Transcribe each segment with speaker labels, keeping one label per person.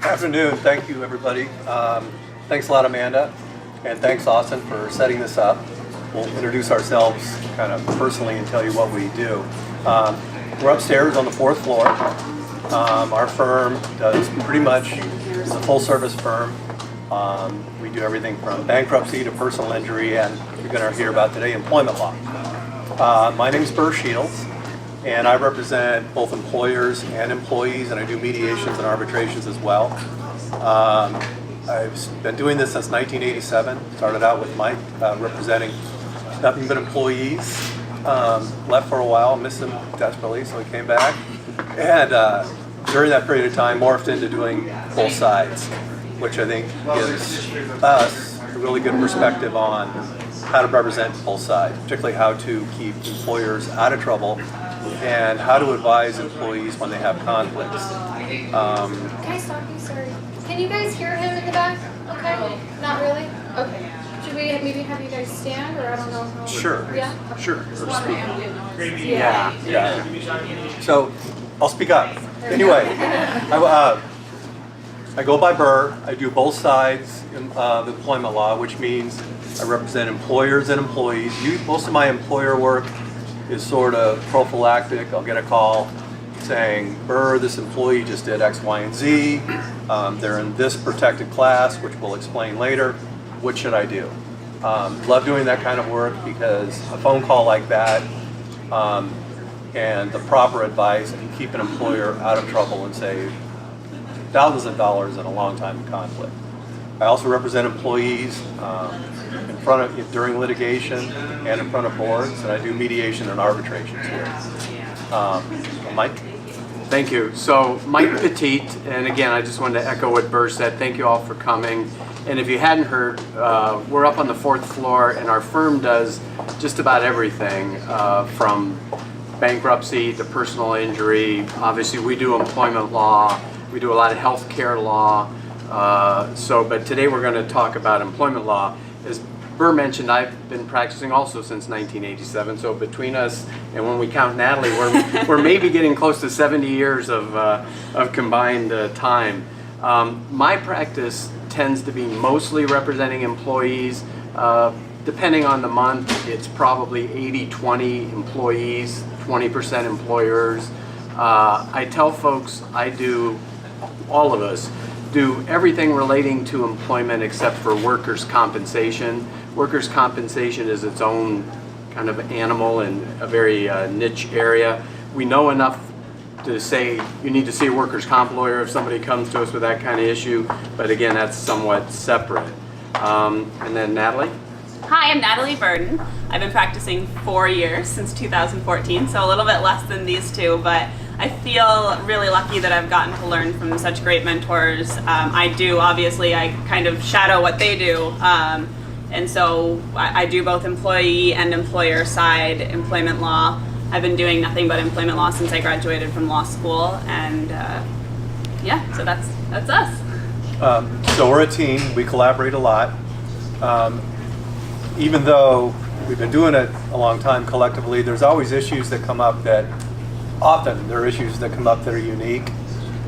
Speaker 1: Afternoon. Thank you, everybody. Thanks a lot, Amanda, and thanks, Austin, for setting this up. We'll introduce ourselves kind of personally and tell you what we do. We're upstairs on the 4th floor. Our firm does pretty much, it's a full-service firm. We do everything from bankruptcy to personal injury, and you're going to hear about today employment law. My name is Burr Shields, and I represent both employers and employees, and I do mediations and arbitrations as well. I've been doing this since 1987. Started out with Mike, representing nothing but employees. Left for a while, missed him desperately, so he came back. And during that period of time, morphed into doing both sides, which I think gives us a really good perspective on how to represent both sides, particularly how to keep employers out of trouble and how to advise employees when they have conflicts.
Speaker 2: Can I stop you? Sorry. Can you guys hear him in the back? Okay? Not really? Okay. Should we maybe have you guys stand, or I don't know how?
Speaker 1: Sure.
Speaker 2: Yeah?
Speaker 1: Sure.
Speaker 2: Yeah.
Speaker 1: So I'll speak up. Anyway, I go by Burr. I do both sides of employment law, which means I represent employers and employees. Most of my employer work is sort of prophylactic. I'll get a call saying, Burr, this employee just did X, Y, and Z. They're in this protected class, which we'll explain later. What should I do? Love doing that kind of work because a phone call like that and the proper advice can keep an employer out of trouble and save thousands of dollars in a long time of conflict. I also represent employees in front of during litigation and in front of boards, and I do mediation and arbitrations here. Mike?
Speaker 3: Thank you. So Mike Petit, and again, I just wanted to echo what Burr said. Thank you all for coming. And if you hadn't heard, we're up on the 4th floor, and our firm does just about everything from bankruptcy to personal injury. Obviously, we do employment law. We do a lot of health care law. But today we're going to talk about employment law. As Burr mentioned, I've been practicing also since 1987. So between us, and when we count Natalie, we're maybe getting close to 70 years of combined time. My practice tends to be mostly representing employees. Depending on the month, it's probably 80-20 employees, 20% employers. I tell folks all of us do everything relating to employment except for workers' compensation. Workers' compensation is its own kind of animal in a very niche area. We know enough to say you need to see a workers' comp lawyer if somebody comes to us with that kind of issue, but again, that's somewhat separate. And then Natalie?
Speaker 4: Hi, I'm Natalie Burden. I've been practicing 4 years, since 2014, so a little bit less than these two, but I feel really lucky that I've gotten to learn from such great mentors. I kind of shadow what they do, and so I do both employee and employer side employment law. I've been doing nothing but employment law since I graduated from law school, and so that's us.
Speaker 1: So we're a team. We collaborate a lot. Even though we've been doing it a long time collectively, there's always issues that come up that there are issues that come up that are unique,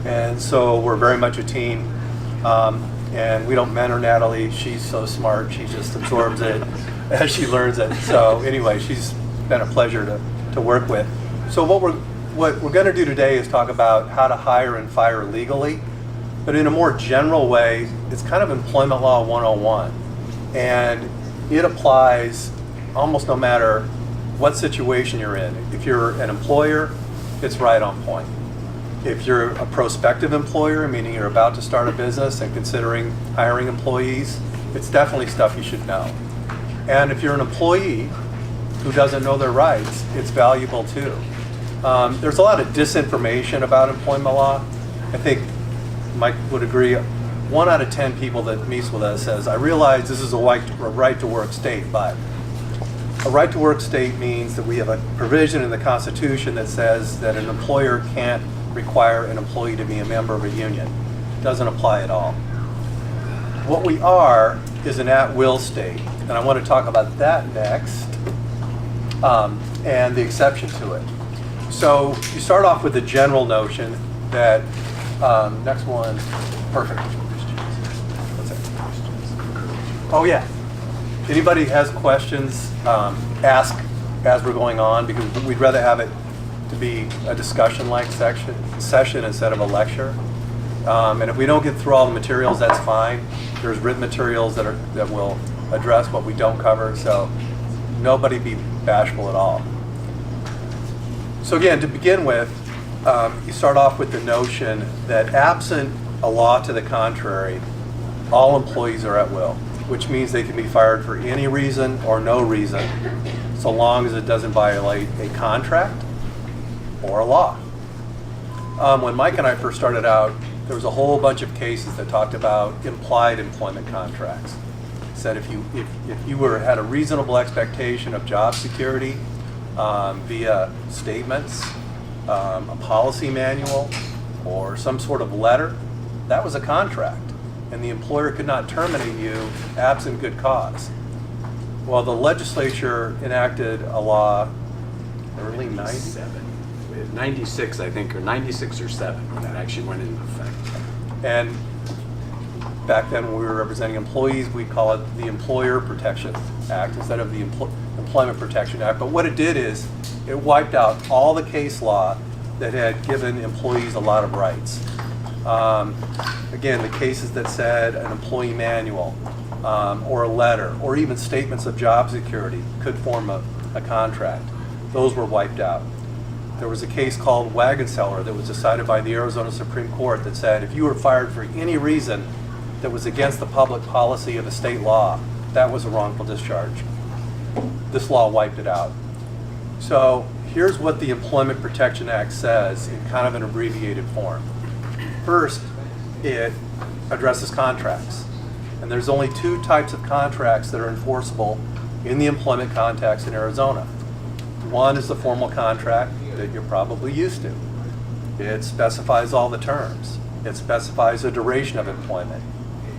Speaker 1: and so we're very much a team. And we don't mentor Natalie. She's so smart. She just absorbs it as she learns it. So anyway, she's been a pleasure to work with. So what we're going to do today is talk about how to hire and fire legally, but in a more general way. It's kind of employment law 101, and it applies almost no matter what situation you're in. If you're an employer, it's right on point. If you're a prospective employer, meaning you're about to start a business and considering hiring employees, it's definitely stuff you should know. And if you're an employee who doesn't know their rights, it's valuable too. There's a lot of disinformation about employment law. I think Mike would agree. 1 out of 10 people that meets with us says, I realize this is a right to work state, but a right to work state means that we have a provision in the Constitution that says that an employer can't require an employee to be a member of a union. It doesn't apply at all. What we are is an at-will state, and I want to talk about that next, and the exception to it. So you start off with the general notion that Next one, perfect. What's that? Oh yeah. Anybody has questions, ask as we're going on, because we'd rather have it to be a discussion-like session instead of a lecture. And if we don't get through all the materials, that's fine. There's written materials that will address what we don't cover, so nobody be bashful at all. So again, to begin with, you start off with the notion that absent a law to the contrary, all employees are at will, which means they can be fired for any reason or no reason, so long as it doesn't violate a contract or a law. When Mike and I first started out, there was a whole bunch of cases that talked about implied employment contracts. Said if you had a reasonable expectation of job security via statements, a policy manual, or some sort of letter, that was a contract, and the employer could not terminate you absent good cause. Well, the legislature enacted a law early 90s.
Speaker 3: 96, I think, or 96 or 7 when that actually went into effect.
Speaker 1: And back then when we were representing employees, we call it the Employer Protection Act instead of the Employment Protection Act. But what it did is it wiped out all the case law that had given employees a lot of rights. Again, the cases that said an employee manual or a letter or even statements of job security could form a contract. Those were wiped out. There was a case called Wagon Seller that was decided by the Arizona Supreme Court that said if you were fired for any reason that was against the public policy of a state law, that was a wrongful discharge. This law wiped it out. So here's what the Employment Protection Act says in kind of an abbreviated form. First, it addresses contracts. And there's only 2 types of contracts that are enforceable in the employment context in Arizona. One is the formal contract that you're probably used to. It specifies all the terms. It specifies the duration of employment.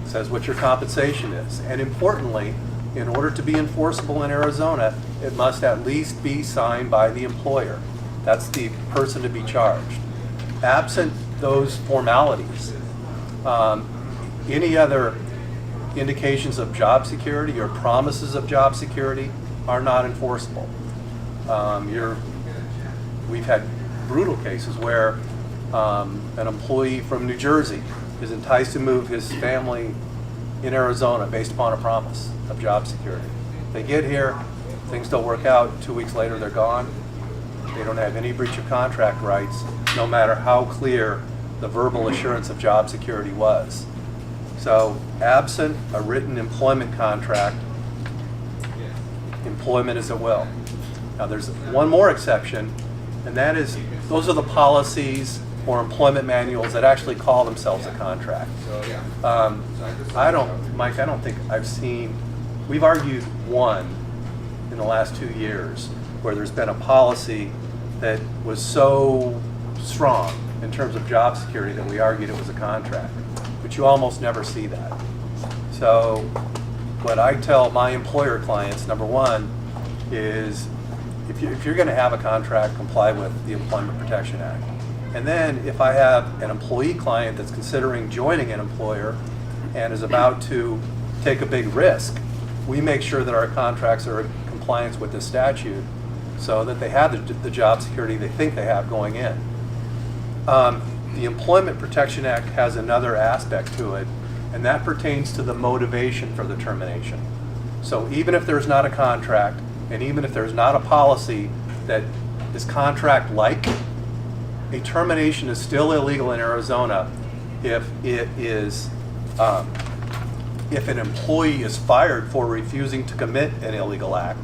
Speaker 1: It says what your compensation is. And importantly, in order to be enforceable in Arizona, it must at least be signed by the employer. That's the person to be charged. Absent those formalities, any other indications of job security or promises of job security are not enforceable. We've had brutal cases where an employee from New Jersey is enticed to move his family in Arizona based upon a promise of job security. They get here, things don't work out, 2 weeks later they're gone. They don't have any breach of contract rights, no matter how clear the verbal assurance of job security was. So absent a written employment contract, employment is at will. Now there's one more exception, and that is those are the policies or employment manuals that actually call themselves a contract. Mike, I don't think I've seen, we've argued one in the last 2 years where there's been a policy that was so strong in terms of job security that we argued it was a contract. But you almost never see that. So what I tell my employer clients, number one, is if you're going to have a contract, comply with the Employment Protection Act. And then if I have an employee client that's considering joining an employer and is about to take a big risk, we make sure that our contracts are in compliance with the statute so that they have the job security they think they have going in. The Employment Protection Act has another aspect to it, and that pertains to the motivation for the termination. So even if there's not a contract, and even if there's not a policy that is contract-like, a termination is still illegal in Arizona if it is, if an employee is fired for refusing to commit an illegal act,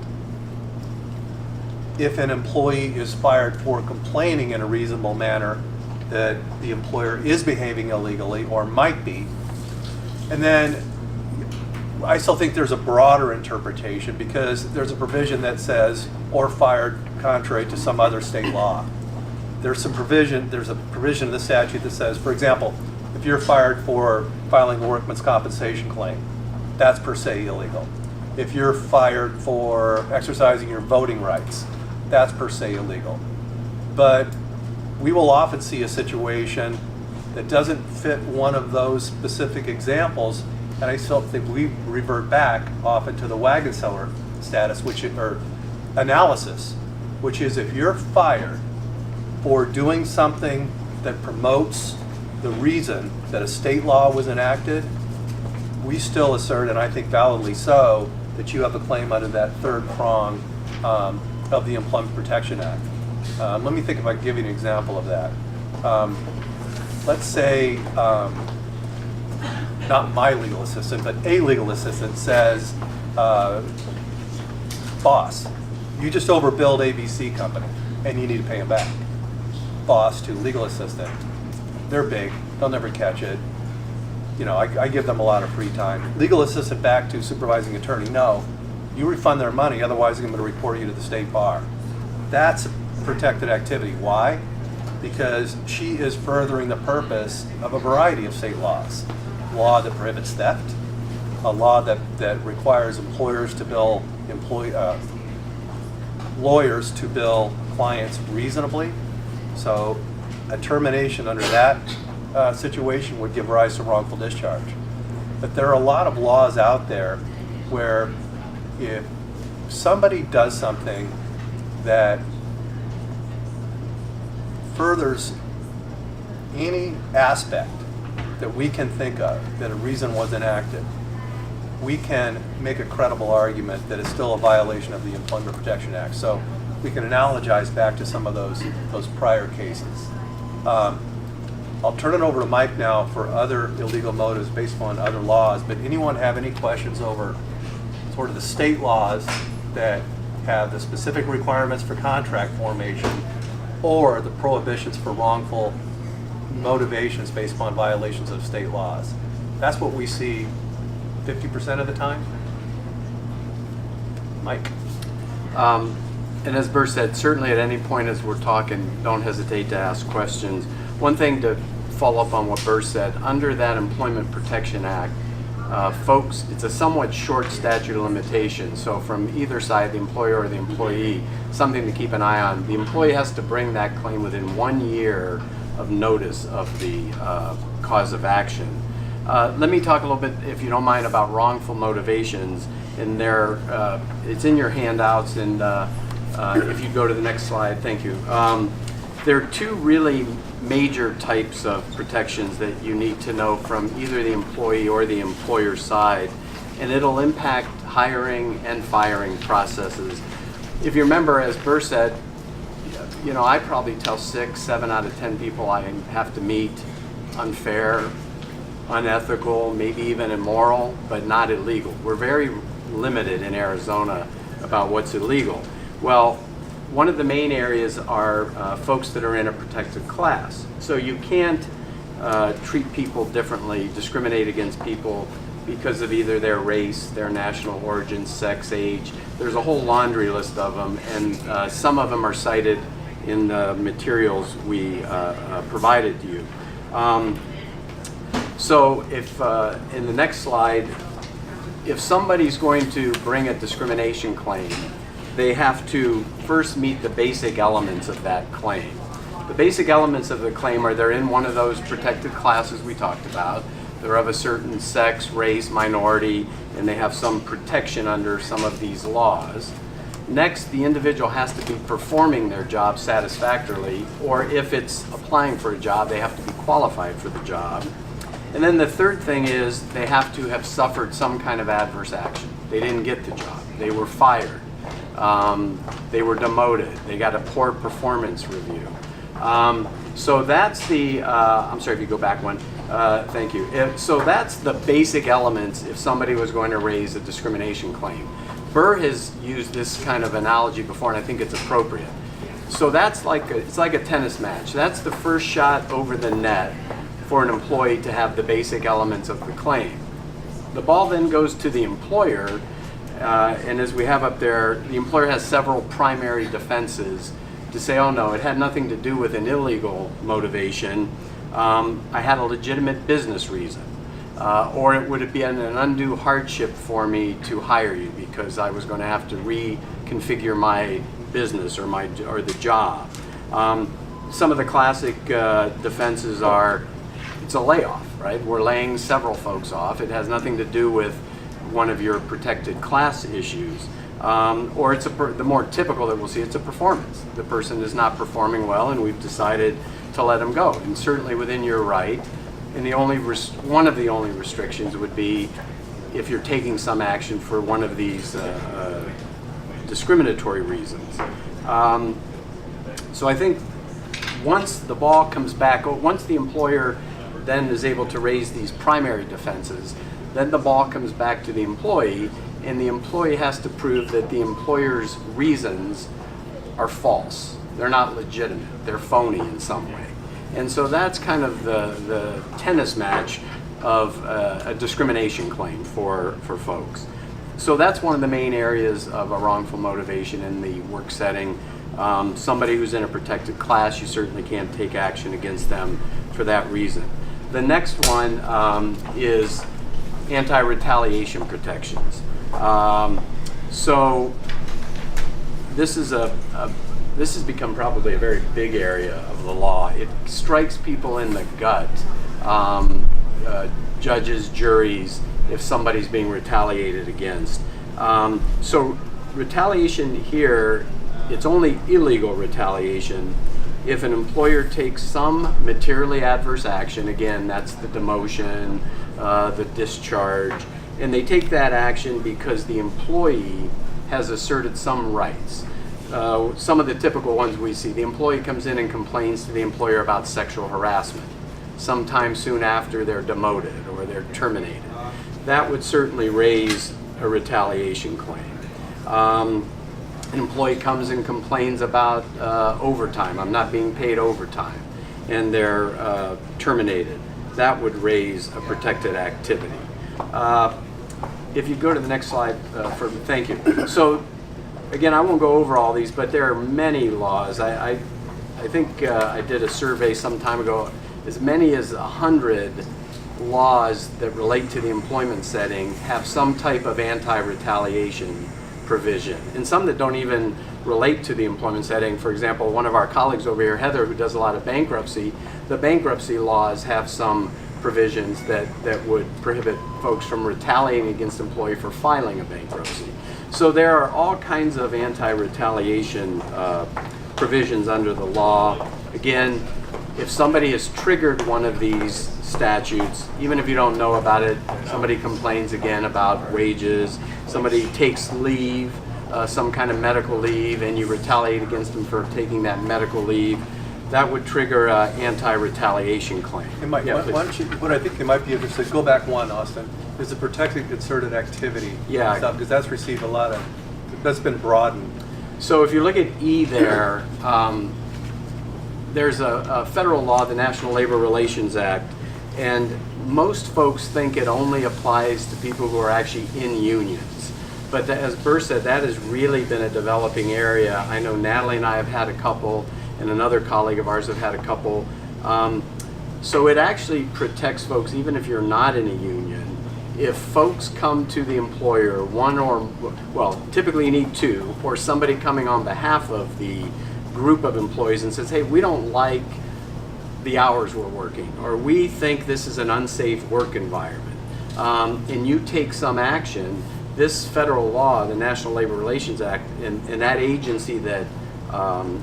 Speaker 1: if an employee is fired for complaining in a reasonable manner that the employer is behaving illegally or might be, and then I still think there's a broader interpretation because there's a provision that says or fired contrary to some other state law. There's a provision in the statute that says, for example, if you're fired for filing a workman's compensation claim, that's per se illegal. If you're fired for exercising your voting rights, that's per se illegal. But we will often see a situation that doesn't fit one of those specific examples, and I still think we revert back often to the wagon seller status, or analysis, which is if you're fired for doing something that promotes the reason that a state law was enacted, we still assert, and I think validly so, that you have a claim under that third prong of the Employment Protection Act. Let me think if I can give you an example of that. Let's say, not my legal assistant, but a legal assistant says, boss, you just overbilled ABC company and you need to pay them back. Boss to legal assistant, they're big, they'll never catch it. You know, I give them a lot of free time. Legal assistant back to supervising attorney, no, you refund their money, otherwise I'm going to report you to the state bar. That's protected activity. Why? Because she is furthering the purpose of a variety of state laws. Law that prohibits theft, a law that requires employers to bill lawyers to bill clients reasonably. So a termination under that situation would give rise to wrongful discharge. But there are a lot of laws out there where if somebody does something that furthers any aspect that we can think of that a reason was enacted, we can make a credible argument that it's still a violation of the Employment Protection Act. So we can analogize back to some of those prior cases. I'll turn it over to Mike now for other illegal motives based on other laws, but anyone have any questions over sort of the state laws that have the specific requirements for contract formation or the prohibitions for wrongful motivations based upon violations of state laws? That's what we see 50% of the time. Mike?
Speaker 3: And as Burr said, certainly at any point as we're talking, don't hesitate to ask questions. One thing to follow up on what Burr said, under that Employment Protection Act, folks, it's a somewhat short statute of limitations. So from either side, the employer or the employee, something to keep an eye on. The employee has to bring that claim within 1 year of notice of the cause of action. Let me talk a little bit, if you don't mind, about wrongful motivations. And there, it's in your handouts, and if you go to the next slide, thank you. There are two really major types of protections that you need to know from either the employee or the employer side, and it'll impact hiring and firing processes. If you remember, as Burr said, you know, I probably tell 6, 7 out of 10 people I have to meet unfair, unethical, maybe even immoral, but not illegal. We're very limited in Arizona about what's illegal. Well, one of the main areas are folks that are in a protected class. So you can't treat people differently, discriminate against people because of either their race, their national origin, sex, age. There's a whole laundry list of them, and some of them are cited in the materials we provided to you. So if, in the next slide, if somebody's going to bring a discrimination claim, they have to first meet the basic elements of that claim. The basic elements of the claim are they're in one of those protected classes we talked about. They're of a certain sex, race, minority, and they have some protection under some of these laws. Next, the individual has to be performing their job satisfactorily, or if it's applying for a job, they have to be qualified for the job. And then the third thing is they have to have suffered some kind of adverse action. They didn't get the job. They were fired. They were demoted. They got a poor performance review. So that's the, I'm sorry if you go back one. Thank you. So that's the basic elements if somebody was going to raise a discrimination claim. Burr has used this kind of analogy before, and I think it's appropriate. So that's like it's like a tennis match. That's the first shot over the net for an employee to have the basic elements of the claim. The ball then goes to the employer, and as we have up there, the employer has several primary defenses to say, oh no, it had nothing to do with an illegal motivation. I had a legitimate business reason. Or it would have been an undue hardship for me to hire you because I was going to have to reconfigure my business or the job. Some of the classic defenses are it's a layoff, right? We're laying several folks off. It has nothing to do with one of your protected class issues. Or it's the more typical that we'll see, it's a performance. The person is not performing well and we've decided to let them go. And certainly within your right, and one of the only restrictions would be if you're taking some action for one of these discriminatory reasons. So I think once the ball comes back, once the employer then is able to raise these primary defenses, then the ball comes back to the employee, and the employee has to prove that the employer's reasons are false. They're not legitimate. They're phony in some way. And so that's kind of the tennis match of a discrimination claim for folks. So that's one of the main areas of a wrongful motivation in the work setting. Somebody who's in a protected class, you certainly can't take action against them for that reason. The next one is anti-retaliation protections. So this has become probably a very big area of the law. It strikes people in the gut, judges, juries, if somebody's being retaliated against. So retaliation here, it's only illegal retaliation if an employer takes some materially adverse action. Again, that's the demotion, the discharge, and they take that action because the employee has asserted some rights. Some of the typical ones we see, the employee comes in and complains to the employer about sexual harassment. Sometime soon after, they're demoted or they're terminated. That would certainly raise a retaliation claim. An employee comes and complains about overtime. I'm not being paid overtime, and they're terminated. That would raise a protected activity. If you go to the next slide, thank you. So again, I won't go over all these, but there are many laws. I think I did a survey some time ago. As many as 100 laws that relate to the employment setting have some type of anti-retaliation provision, and some that don't even relate to the employment setting. For example, one of our colleagues over here, Heather, who does a lot of bankruptcy, the bankruptcy laws have some provisions that would prohibit folks from retaliating against an employee for filing a bankruptcy. So there are all kinds of anti-retaliation provisions under the law. Again, if somebody has triggered one of these statutes, even if you don't know about it, somebody complains again about wages, somebody takes leave, some kind of medical leave, and you retaliate against them for taking that medical leave, that would trigger an anti-retaliation claim.
Speaker 1: Why don't you, what I think they might be interested, go back one, Austin, is the protected concerted activity stuff, because that's received a lot of, that's been broadened.
Speaker 3: So if you look at E there, there's a federal law, the National Labor Relations Act, and most folks think it only applies to people who are actually in unions. But as Burr said, that has really been a developing area. I know Natalie and I have had a couple, and another colleague of ours have had a couple. So it actually protects folks even if you're not in a union. If folks come to the employer, one or, well, typically you need two, or somebody coming on behalf of the group of employees and says, hey, we don't like the hours we're working, or we think this is an unsafe work environment, and you take some action, this federal law, the National Labor Relations Act, and that agency that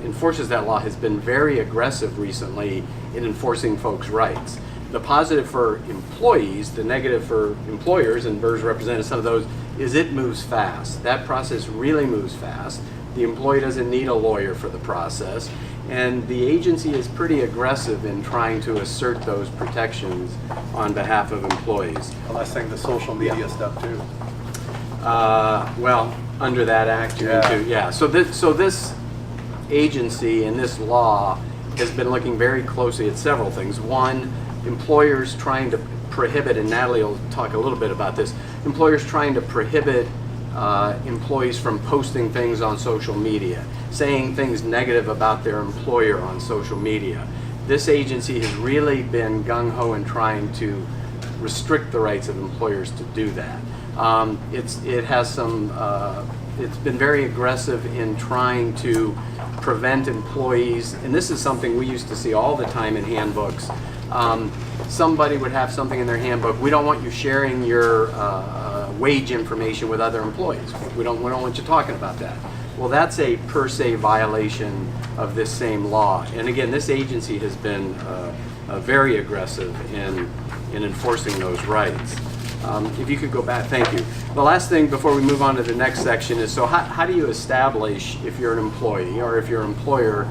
Speaker 3: enforces that law has been very aggressive recently in enforcing folks' rights. The positive for employees, the negative for employers, and Burr's represented some of those, is it moves fast. That process really moves fast. The employee doesn't need a lawyer for the process, and the agency is pretty aggressive in trying to assert those protections on behalf of employees.
Speaker 1: Unless saying the social media stuff too.
Speaker 3: Well, under that act, you need to, yeah. So this agency and this law has been looking very closely at several things. One, employers trying to prohibit, and Natalie will talk a little bit about this, employers trying to prohibit employees from posting things on social media, saying things negative about their employer on social media. This agency has really been gung-ho in trying to restrict the rights of employers to do that. It's been very aggressive in trying to prevent employees, and this is something we used to see all the time in handbooks. Somebody would have something in their handbook, we don't want you sharing your wage information with other employees. We don't want you talking about that. Well, that's a per se violation of this same law. And again, this agency has been very aggressive in enforcing those rights. If you could go back, thank you. The last thing before we move on to the next section is, so how do you establish, if you're an employee or if you're an employer,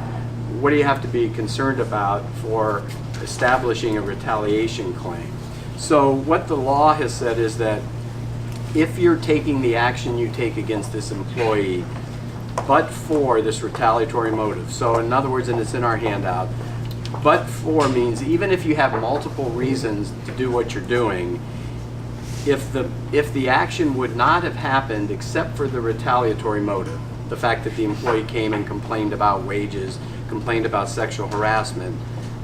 Speaker 3: what do you have to be concerned about for establishing a retaliation claim? So what the law has said is that if you're taking the action you take against this employee, but for this retaliatory motive. So in other words, and it's in our handout, but for means even if you have multiple reasons to do what you're doing, if the action would not have happened except for the retaliatory motive, the fact that the employee came and complained about wages, complained about sexual harassment,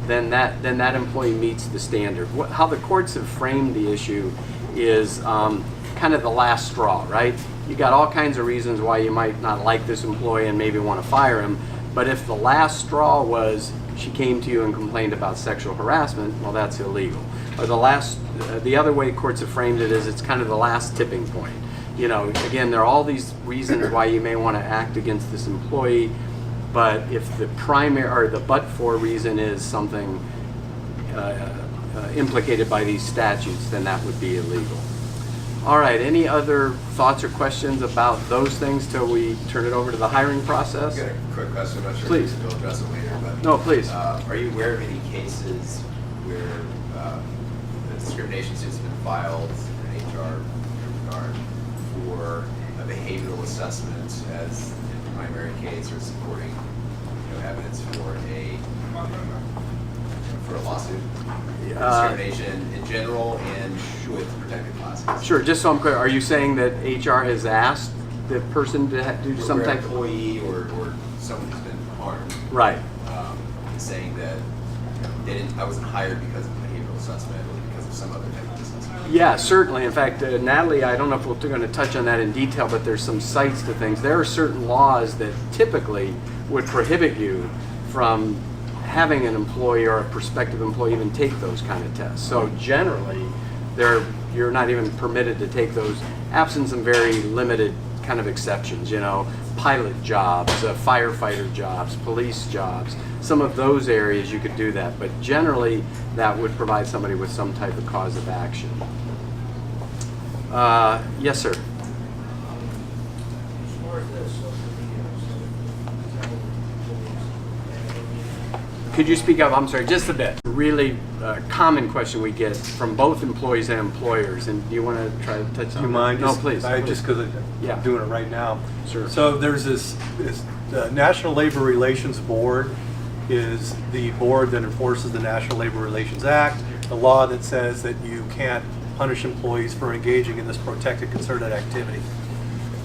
Speaker 3: then that employee meets the standard. How the courts have framed the issue is kind of the last straw, right? You got all kinds of reasons why you might not like this employee and maybe want to fire him, but if the last straw was she came to you and complained about sexual harassment, well, that's illegal. Or the other way courts have framed it is it's kind of the last tipping point. You know, again, there are all these reasons why you may want to act against this employee, but if the primary or the but-for reason is something implicated by these statutes, then that would be illegal. All right, any other thoughts or questions about those things till we turn it over to the hiring process?
Speaker 5: I've got a quick question. I'm not sure
Speaker 3: Please.
Speaker 5: if you'll address it later, but
Speaker 3: No, please.
Speaker 5: Are you aware of any cases where a discrimination suit's been filed in HR regard for a behavioral assessment as in the primary case or supporting evidence for a lawsuit? Discrimination in general and with protected classes.
Speaker 3: Sure, just so I'm clear, are you saying that HR has asked the person to do some
Speaker 5: Where
Speaker 3: type
Speaker 5: an
Speaker 3: of...
Speaker 5: employee or someone who's been harmed,
Speaker 3: Right.
Speaker 5: saying that I wasn't hired because of behavioral assessment or because of some other type of assessment?
Speaker 3: Yeah, certainly. In fact, Natalie, I don't know if we're going to touch on that in detail, but there's some cites to things. There are certain laws that typically would prohibit you from having an employee or a prospective employee even take those kind of tests. So generally, you're not even permitted to take those, absent some very limited kind of exceptions, pilot jobs, firefighter jobs, police jobs. Some of those areas you could do that, but generally that would provide somebody with some type of cause of action. Yes, sir.
Speaker 6: As far as this social media,
Speaker 3: Could you speak up? I'm sorry, just a bit. Really common question we get from both employees and employers. And do you want to try to touch on
Speaker 1: Do you mind?
Speaker 3: No, please.
Speaker 1: Just because
Speaker 3: Yeah.
Speaker 1: I'm doing it right now.
Speaker 3: Sure.
Speaker 1: So there's this National Labor Relations Board is the board that enforces the National Labor Relations Act, the law that says that you can't punish employees for engaging in this protected concerted activity.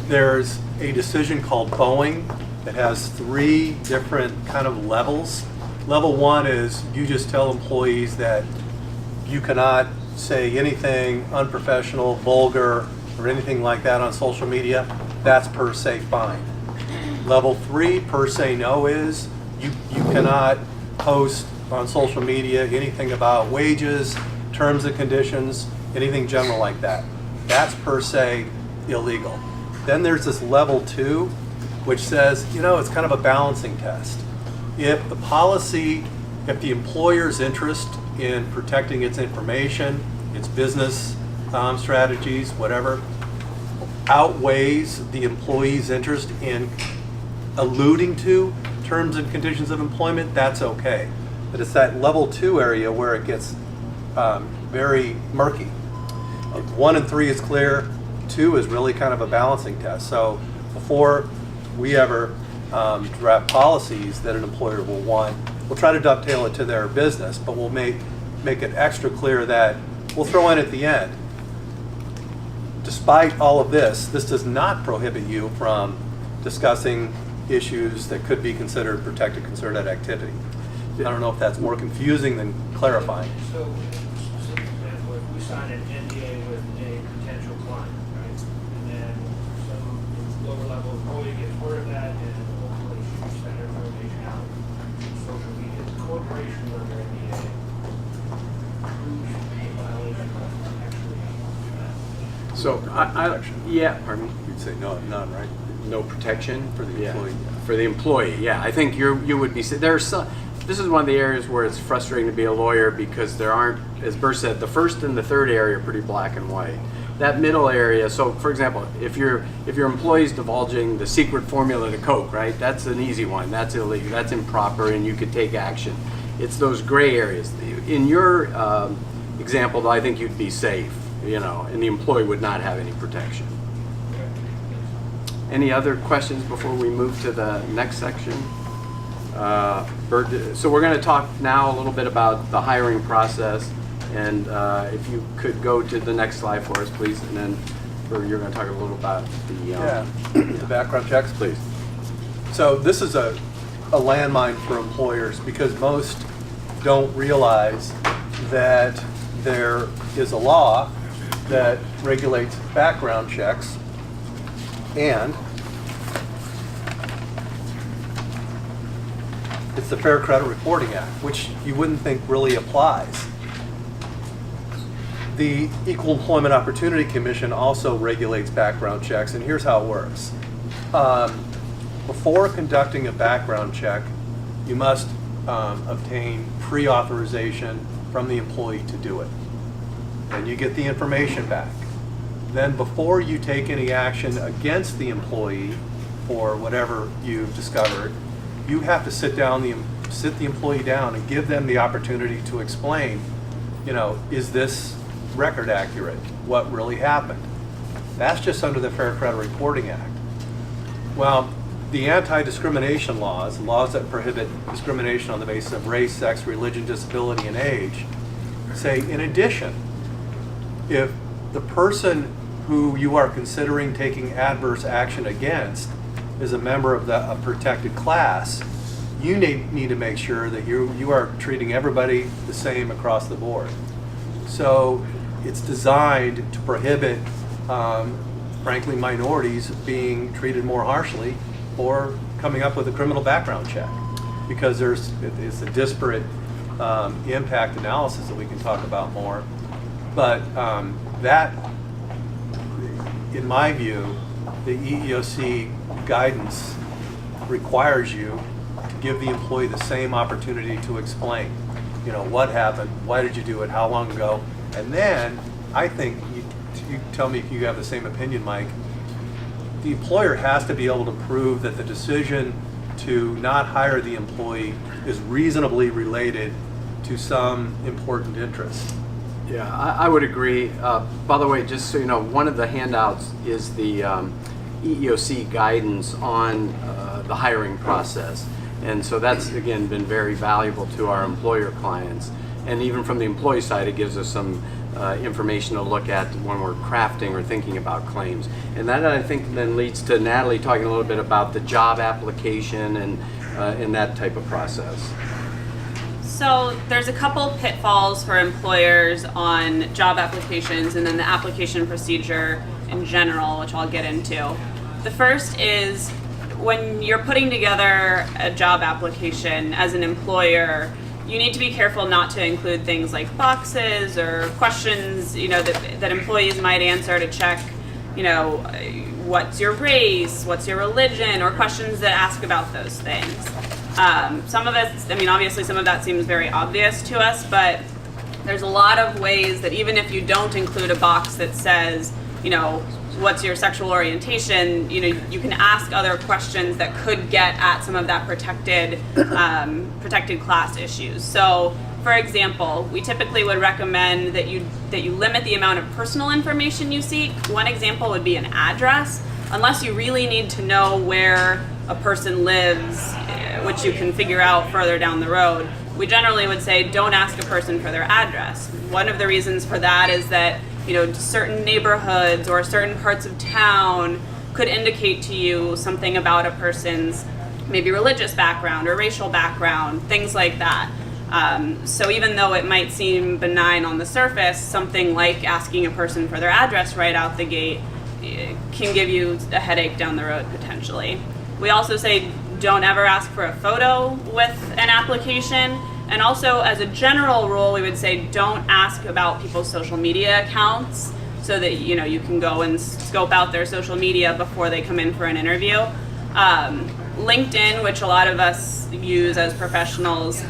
Speaker 1: There's a decision called Boeing that has 3 different kind of levels. Level 1 is you just tell employees that you cannot say anything unprofessional, vulgar, or anything like that on social media. That's per se fine. Level 3 per se no is you cannot post on social media anything about wages, terms and conditions, anything general like that. That's per se illegal. Then there's this level 2, which says, it's kind of a balancing test. If the employer's interest in protecting its information, its business strategies, whatever, outweighs the employee's interest in alluding to terms and conditions of employment, that's okay. But it's that level 2 area where it gets very murky. 1 and 3 is clear, 2 is really kind of a balancing test. So before we ever draft policies that an employer will want, we'll try to dovetail it to their business, but we'll make it extra clear that we'll throw in at the end. Despite all of this does not prohibit you from discussing issues that could be considered protected concerted activity. I don't know if that's more confusing than clarifying.
Speaker 6: so specific example, if we sign an NDA with a potential client, right? And then some lower level employee gets word of that and hopefully shoots that everybody corporation under NDA, who's the violation actually?
Speaker 3: So, yeah, pardon me?
Speaker 1: You'd say no, none, right?
Speaker 3: No protection
Speaker 1: For the
Speaker 3: Yeah.
Speaker 1: employee.
Speaker 3: For the employee, yeah. I think you would be. There's some. This is one of the areas where it's frustrating to be a lawyer because there aren't, as Bert said, the first and the third area are pretty black and white. That middle area. So, for example, if your employee's divulging the secret formula to Coke, right? That's an easy one. That's illegal. That's improper, and you could take action. It's those gray areas. In your example, though, I think you'd be safe. And the employee would not have any protection. Any other questions before we move to the next section? Bert, so we're going to talk now a little bit about the hiring process, and if you could go to the next slide for us, please, and then Bert, you're going to talk a little about
Speaker 1: The background checks.
Speaker 3: please.
Speaker 1: So this is a landmine for employers because most don't realize that there is a law that regulates background checks, and it's the Fair Credit Reporting Act, which you wouldn't think really applies. The Equal Employment Opportunity Commission also regulates background checks, and here's how it works. Before conducting a background check, you must obtain pre-authorization from the employee to do it. And you get the information back. Then before you take any action against the employee for whatever you've discovered, you have to sit the employee down and give them the opportunity to explain, is this record accurate? What really happened? That's just under the Fair Credit Reporting Act. Well, the anti-discrimination laws that prohibit discrimination on the basis of race, sex, religion, disability, and age, say in addition, if the person who you are considering taking adverse action against is a member of a protected class, you need to make sure that you are treating everybody the same across the board. So it's designed to prohibit, frankly, minorities being treated more harshly or coming up with a criminal background check, because it's a disparate impact analysis that we can talk about more. But that, in my view, the EEOC guidance requires you to give the employee the same opportunity to explain, what happened, why did you do it, how long ago, and then I think, you tell me if you have the same opinion, Mike, the employer has to be able to prove that the decision to not hire the employee is reasonably related to some important interest.
Speaker 3: Yeah, I would agree. By the way, just so you know, one of the handouts is the EEOC guidance on the hiring process. And so that's, again, been very valuable to our employer clients. And even from the employee side, it gives us some information to look at when we're crafting or thinking about claims. And that, I think, then leads to Natalie talking a little bit about the job application and that type of process.
Speaker 4: So there's a couple pitfalls for employers on job applications and then the application procedure in general, which I'll get into. The first is when you're putting together a job application as an employer, you need to be careful not to include things like boxes or questions, that employees might answer to check, what's your race, what's your religion, or questions that ask about those things. Some of it, obviously some of that seems very obvious to us, but there's a lot of ways that even if you don't include a box that says, what's your sexual orientation, you can ask other questions that could get at some of that protected class issues. So, for example, we typically would recommend that you limit the amount of personal information you seek. One example would be an address, unless you really need to know where a person lives, which you can figure out further down the road. We generally would say don't ask a person for their address. One of the reasons for that is that certain neighborhoods or certain parts of town could indicate to you something about a person's maybe religious background or racial background, things like that. So even though it might seem benign on the surface, something like asking a person for their address right out the gate can give you a headache down the road potentially. We also say don't ever ask for a photo with an application. And also, as a general rule, we would say don't ask about people's social media accounts, so that you can go and scope out their social media before they come in for an interview. LinkedIn, which a lot of us use as professionals,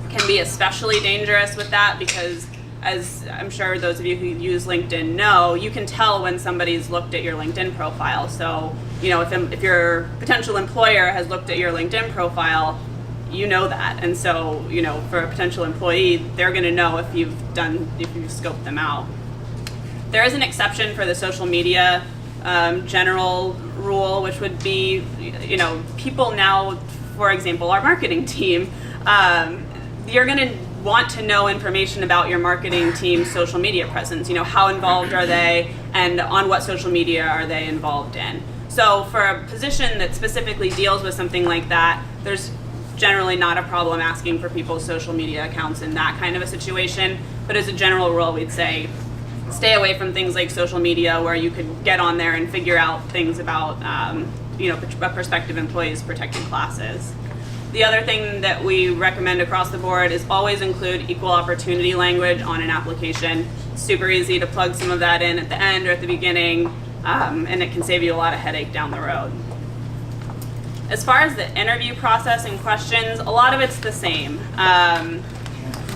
Speaker 4: can be especially dangerous with that, because as I'm sure those of you who use LinkedIn know, you can tell when somebody's looked at your LinkedIn profile. So, if your potential employer has looked at your LinkedIn profile, you know that. And so, for a potential employee, they're going to know if you've scoped them out. There is an exception for the social media general rule, which would be, people now, for example, our marketing team, you're going to want to know information about your marketing team's social media presence. How involved are they, and on what social media are they involved in? So for a position that specifically deals with something like that, there's generally not a problem asking for people's social media accounts in that kind of a situation. But as a general rule, we'd say stay away from things like social media, where you could get on there and figure out things about a prospective employee's protected classes. The other thing that we recommend across the board is always include equal opportunity language on an application. It's super easy to plug some of that in at the end or at the beginning, and it can save you a lot of headache down the road. As far as the interview process and questions, a lot of it's the same.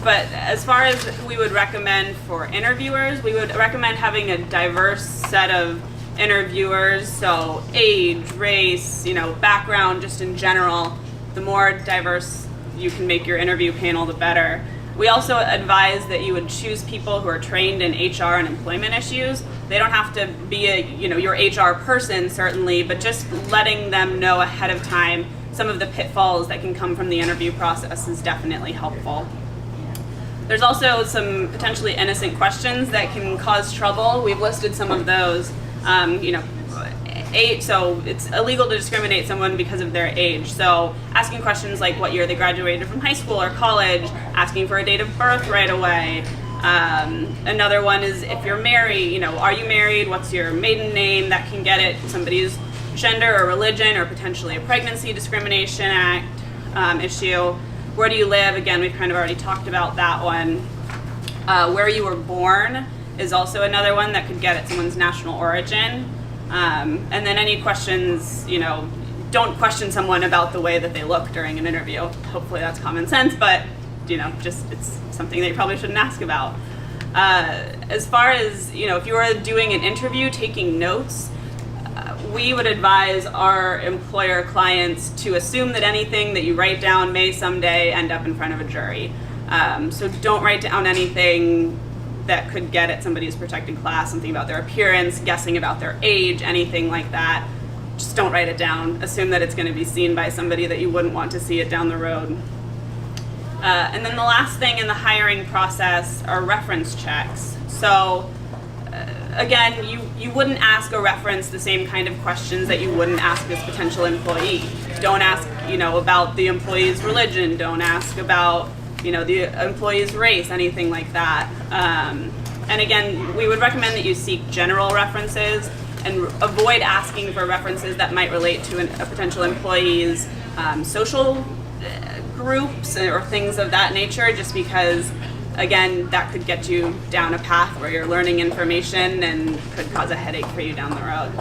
Speaker 4: But as far as who we would recommend for interviewers, we would recommend having a diverse set of interviewers. So age, race, background, just in general. The more diverse you can make your interview panel, the better. We also advise that you would choose people who are trained in HR and employment issues. They don't have to be your HR person, certainly, but just letting them know ahead of time some of the pitfalls that can come from the interview process is definitely helpful. There's also some potentially innocent questions that can cause trouble. We've listed some of those. So it's illegal to discriminate someone because of their age. So asking questions like what year they graduated from high school or college, asking for a date of birth right away. Another one is if you're married, are you married? What's your maiden name? That can get at somebody's gender or religion, or potentially a Pregnancy Discrimination Act issue. Where do you live? Again, we've kind of already talked about that one. Where you were born is also another one that could get at someone's national origin. And then any questions, don't question someone about the way that they look during an interview. Hopefully that's common sense, but it's something that you probably shouldn't ask about. As far as, if you are doing an interview, taking notes, we would advise our employer clients to assume that anything that you write down may someday end up in front of a jury. So don't write down anything that could get at somebody's protected class, something about their appearance, guessing about their age, anything like that. Just don't write it down. Assume that it's going to be seen by somebody that you wouldn't want to see it down the road. And then the last thing in the hiring process are reference checks. So again, you wouldn't ask a reference the same kind of questions that you wouldn't ask this potential employee. Don't ask, about the employee's religion. Don't ask about the employee's race, anything like that. And again, we would recommend that you seek general references and avoid asking for references that might relate to a potential employee's social groups or things of that nature, just because, again, that could get you down a path where you're learning information and could cause a headache for you down the road.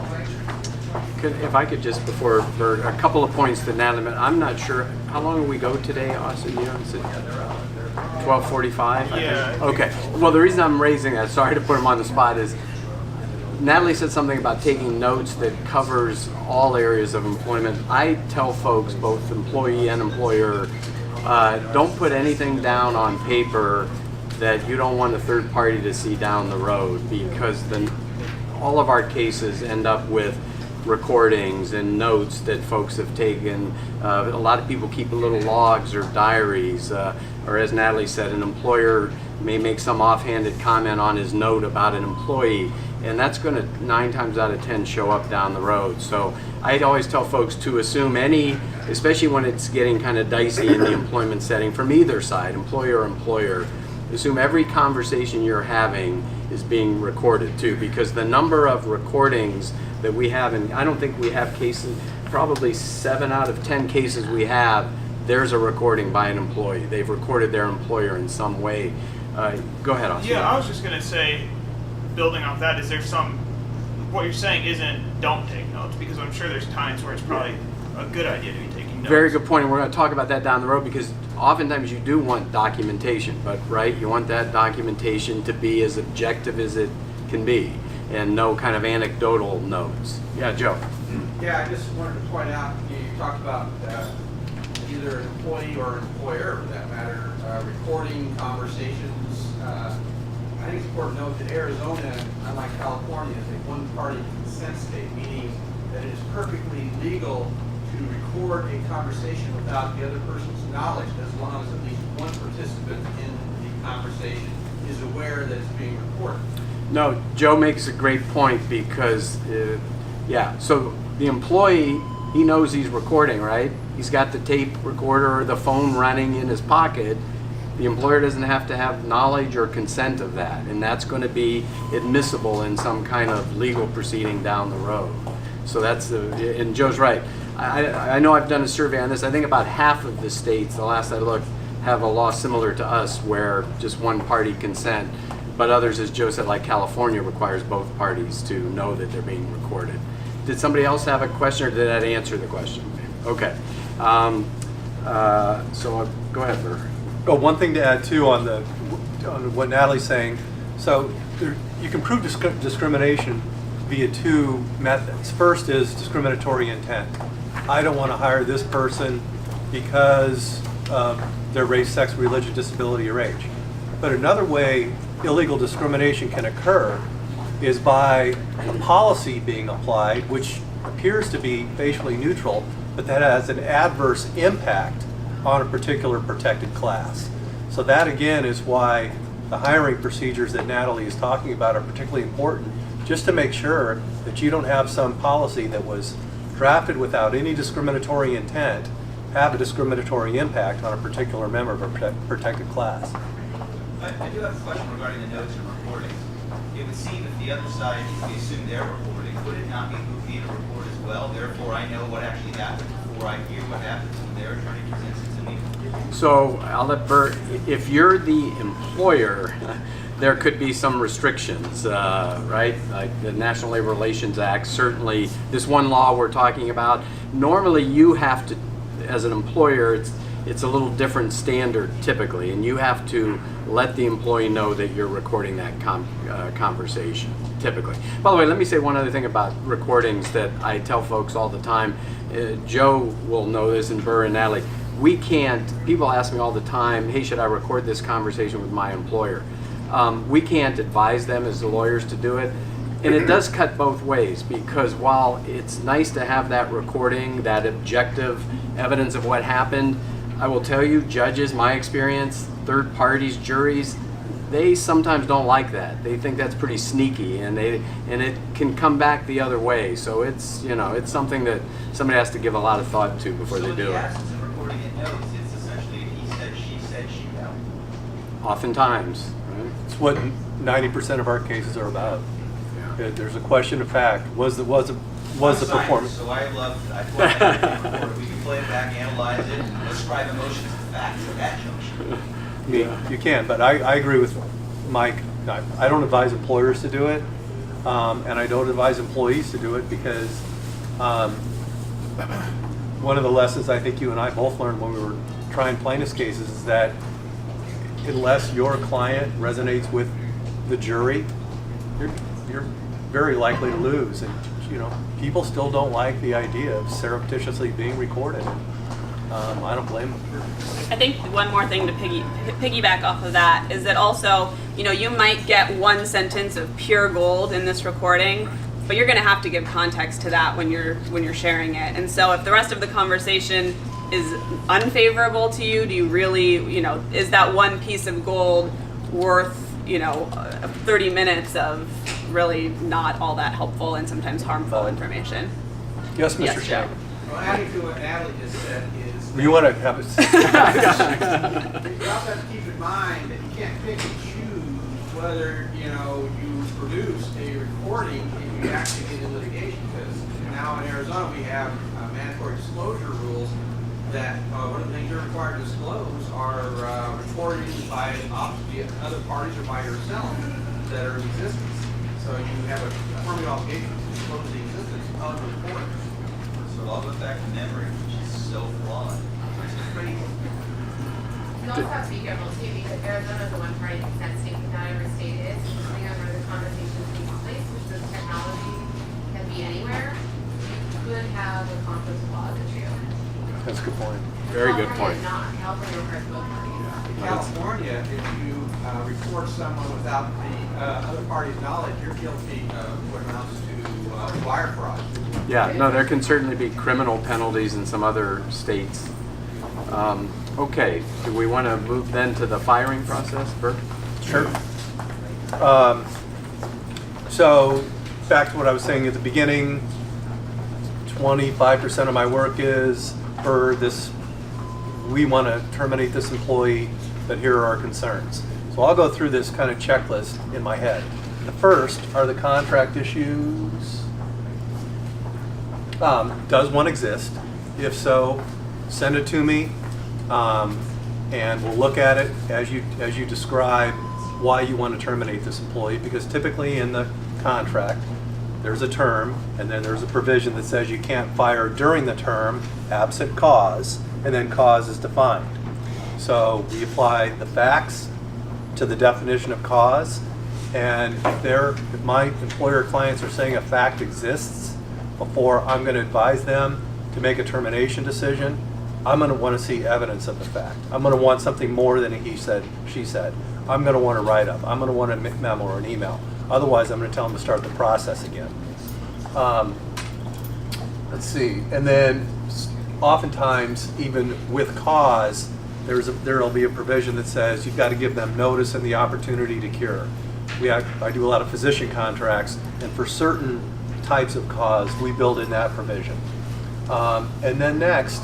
Speaker 3: If I could just, for a couple of points that Natalie, I'm not sure, how long do we go today, Austin? Is it 12:45?
Speaker 6: Yeah.
Speaker 3: Okay. Well, the reason I'm raising that, sorry to put him on the spot, is Natalie said something about taking notes that covers all areas of employment. I tell folks, both employee and employer, don't put anything down on paper that you don't want a third party to see down the road, because then all of our cases end up with recordings and notes that folks have taken. A lot of people keep little logs or diaries, or as Natalie said, an employer may make some offhanded comment on his note about an employee, and that's going to 9 times out of 10 show up down the road. So I'd always tell folks to assume any, especially when it's getting kind of dicey in the employment setting from either side, employer or employer, assume every conversation you're having is being recorded too, because the number of recordings that we have, and I don't think we have cases, probably 7 out of 10 cases we have there's a recording by an employee. They've recorded their employer in some way. Go ahead, Austin.
Speaker 7: Yeah, I was just going to say, building off that, is there some, what you're saying isn't don't take notes, because I'm sure there's times where it's probably a good idea to be taking notes.
Speaker 3: Very good point. We're going to talk about that down the road, because oftentimes you do want documentation, but right, you want that documentation to be as objective as it can be, and no kind of anecdotal notes. Yeah, Joe.
Speaker 8: Yeah, I just wanted to point out, you talked about either an employee or an employer, for that matter, recording conversations. I think it's important to note that Arizona, unlike California, is a one-party consent state, meaning that it is perfectly legal to record a conversation without the other person's knowledge, as long as at least one participant in the conversation is aware that it's being recorded.
Speaker 3: No, Joe makes a great point, because, yeah, so the employee, he knows he's recording, right? He's got the tape recorder or the phone running in his pocket. The employer doesn't have to have knowledge or consent of that, and that's going to be admissible in some kind of legal proceeding down the road. So that's and Joe's right. I know I've done a survey on this. I think about half of the states, the last I looked, have a law similar to us where just one party consent, but others, as Joe said, like California, requires both parties to know that they're being recorded. Did somebody else have a question, or did that answer the question? Okay. So go ahead, Burr.
Speaker 1: Oh, one thing to add too on what Natalie's saying. So you can prove discrimination via two methods. First is discriminatory intent. I don't want to hire this person because of their race, sex, religion, disability, or age. But another way illegal discrimination can occur is by a policy being applied, which appears to be facially neutral, but that has an adverse impact on a particular protected class. So that again is why the hiring procedures that Natalie is talking about are particularly important, just to make sure that you don't have some policy that was drafted without any discriminatory intent have a discriminatory impact on a particular member of a protected class.
Speaker 9: I do have a question regarding the notes and recordings. It would seem if the other side, if we assume they're recording, would it not be goofy to record as well? Therefore, I know what actually happened before I hear what happens when their attorney presents it to me.
Speaker 3: So I'll let Bert, if you're the employer, there could be some restrictions, right? Like the National Labor Relations Act, certainly this one law we're talking about, normally you have to, as an employer, it's a little different standard typically, and you have to let the employee know that you're recording that conversation, typically. By the way, let me say one other thing about recordings that I tell folks all the time. Joe will know this, and Burr and Natalie. We can't, people ask me all the time, hey, should I record this conversation with my employer? We can't advise them as the lawyers to do it. And it does cut both ways, because while it's nice to have that recording, that objective evidence of what happened, I will tell you, judges, my experience, third parties, juries, they sometimes don't like that. They think that's pretty sneaky, and it can come back the other way. So it's, you know, it's something that somebody has to give a lot of thought to before they do
Speaker 9: So in
Speaker 3: it.
Speaker 9: the absence of recording in notes, it's essentially he said, she know.
Speaker 3: Oftentimes, right?
Speaker 1: It's what 90% of our cases are about. There's a question of fact. Was the performance?
Speaker 9: So I thought that recorded. We can play it back, analyze it, and ascribe emotions to facts at that junction.
Speaker 1: I mean, you can, but I agree with Mike. I don't advise employers to do it, and I don't advise employees to do it, because one of the lessons I think you and I both learned when we were trying plaintiff's cases is that unless your client resonates with the jury, you're very likely to lose. And you know, people still don't like the idea of surreptitiously being recorded. I don't blame them.
Speaker 4: I think one more thing to piggyback off of that is that also, you know, you might get one sentence of pure gold in this recording, but you're going to have to give context to that when you're sharing it. And so if the rest of the conversation is unfavorable to you, do you really, you know, is that one piece of gold worth, you know, 30 minutes of really not all that helpful and sometimes harmful information?
Speaker 1: Yes, Mr.
Speaker 4: Yes,
Speaker 1: Schenk.
Speaker 8: Well, adding to what Natalie just said is
Speaker 1: You want to have it?
Speaker 8: you also have to keep in mind that you can't pick and choose whether, you know, you produce a recording if you actually get in litigation, because now in Arizona we have mandatory disclosure rules that one of the things you're required to disclose are recordings by other parties or by yourself that are in existence. So you have a affirmative obligation to disclose the existence of the report.
Speaker 9: So I'll go back to memory, which is so flawed.
Speaker 10: You also have to be careful too, because Arizona is the one party consent state, but not every state is, depending on where the conversation takes place, which the technology can be anywhere. You could have a conflict of laws issue.
Speaker 1: That's a good point.
Speaker 3: Very good point.
Speaker 10: California is not. California requires both parties.
Speaker 8: In California, if you report someone without the other party's knowledge, you're guilty of what amounts to wire fraud.
Speaker 3: Yeah, no, there can certainly be criminal penalties in some other states. Okay, do we want to move then to the firing process, Bert?
Speaker 1: Sure. So back to what I was saying at the beginning, 25% of my work is for this, we want to terminate this employee, but here are our concerns. So I'll go through this kind of checklist in my head. The first are the contract issues. Does one exist? If so, send it to me, and we'll look at it as you describe why you want to terminate this employee, because typically in the contract there's a term and then there's a provision that says you can't fire during the term absent cause, and then cause is defined. So we apply the facts to the definition of cause, and if my employer clients are saying a fact exists before I'm going to advise them to make a termination decision, I'm going to want to see evidence of the fact. I'm going to want something more than a he said, she said. I'm going to want a write-up. I'm going to want a memo or an email. Otherwise, I'm going to tell them to start the process again. Let's see. And then oftentimes, even with cause, there'll be a provision that says you've got to give them notice and the opportunity to cure. I do a lot of physician contracts, and for certain types of cause, we build in that provision. And then next,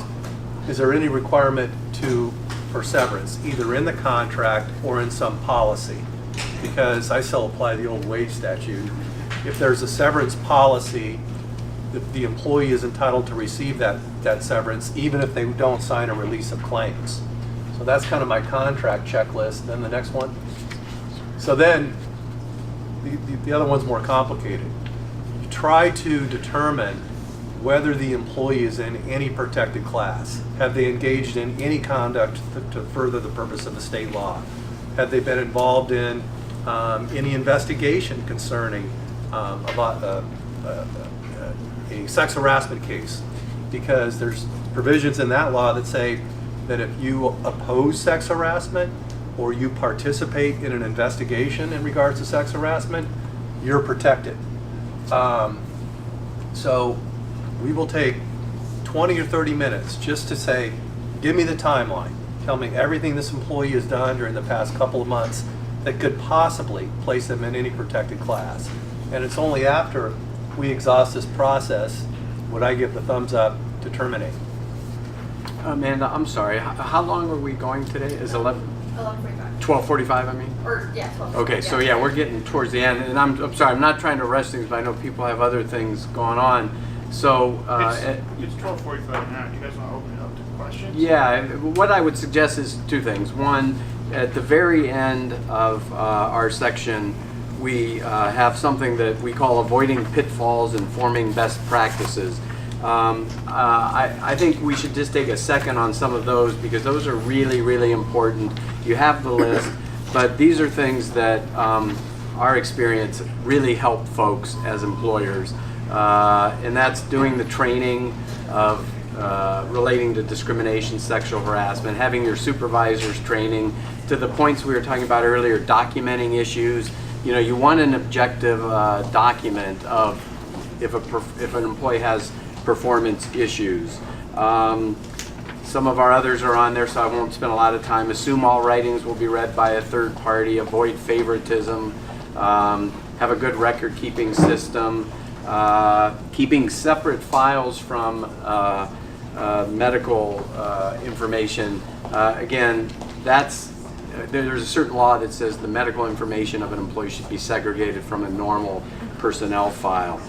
Speaker 1: is there any requirement for severance, either in the contract or in some policy? Because I still apply the old wage statute. If there's a severance policy, the employee is entitled to receive that severance, even if they don't sign a release of claims. So that's kind of my contract checklist. Then the next one. So then, the other one's more complicated. You try to determine whether the employee is in any protected class. Have they engaged in any conduct to further the purpose of the state law? Have they been involved in any investigation concerning a sex harassment case? Because there's provisions in that law that say that if you oppose sex harassment or you participate in an investigation in regards to sex harassment, you're protected. So we will take 20 or 30 minutes just to say, give me the timeline. Tell me everything this employee has done during the past couple of months that could possibly place them in any protected class. And it's only after we exhaust this process would I give the thumbs up to terminate.
Speaker 3: Amanda, I'm sorry, how long are we going today? Is
Speaker 2: 11:45.
Speaker 3: 12:45, I mean?
Speaker 2: Or, yeah, 12.
Speaker 3: Okay, so yeah, we're getting towards the end, and I'm sorry, I'm not trying to rush things, but I know people have other things going on. So,
Speaker 7: It's 12:45 now. Do you guys want to open it up to questions?
Speaker 3: yeah, what I would suggest is two things. One, at the very end of our section, we have something that we call avoiding pitfalls and forming best practices. I think we should just take a second on some of those, because those are really, really important. You have the list, but these are things that our experience really help folks as employers. And that's doing the training of relating to discrimination, sexual harassment, having your supervisors training, to the points we were talking about earlier, documenting issues. You know, you want an objective document of if an employee has performance issues. Some of our others are on there, so I won't spend a lot of time. Assume all writings will be read by a third party. Avoid favoritism. Have a good record-keeping system. Keeping separate files from medical information. Again, there's a certain law that says the medical information of an employee should be segregated from a normal personnel file.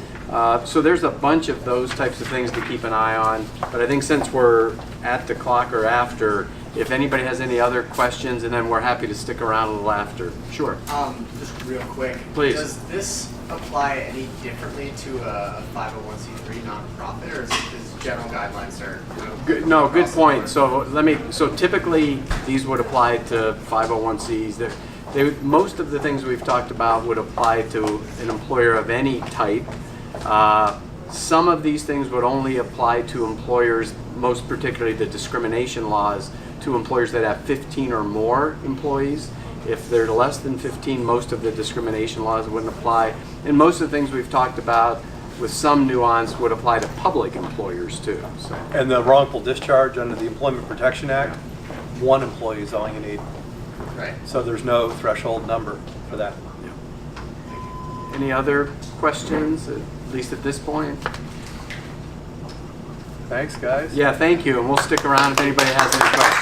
Speaker 3: So there's a bunch of those types of things to keep an eye on. But I think since we're at the clock or after, if anybody has any other questions, and then we're happy to stick around a little after. Sure.
Speaker 11: Just real quick.
Speaker 3: Please.
Speaker 11: Does this apply any differently to a 501c3 nonprofit, or is it just general guidelines are?
Speaker 3: Good, no, good point. So typically these would apply to 501cs. Most of the things we've talked about would apply to an employer of any type. Some of these things would only apply to employers, most particularly the discrimination laws, to employers that have 15 or more employees. If they're less than 15, most of the discrimination laws wouldn't apply. And most of the things we've talked about, with some nuance, would apply to public employers too. So.
Speaker 1: And the wrongful discharge under the Employment Protection Act, 1 employee is all you need.
Speaker 11: Right.
Speaker 1: So there's no threshold number for that.
Speaker 3: Any other questions, at least at this point?
Speaker 1: Thanks, guys.
Speaker 3: Yeah, thank you, and we'll stick around if anybody has any questions.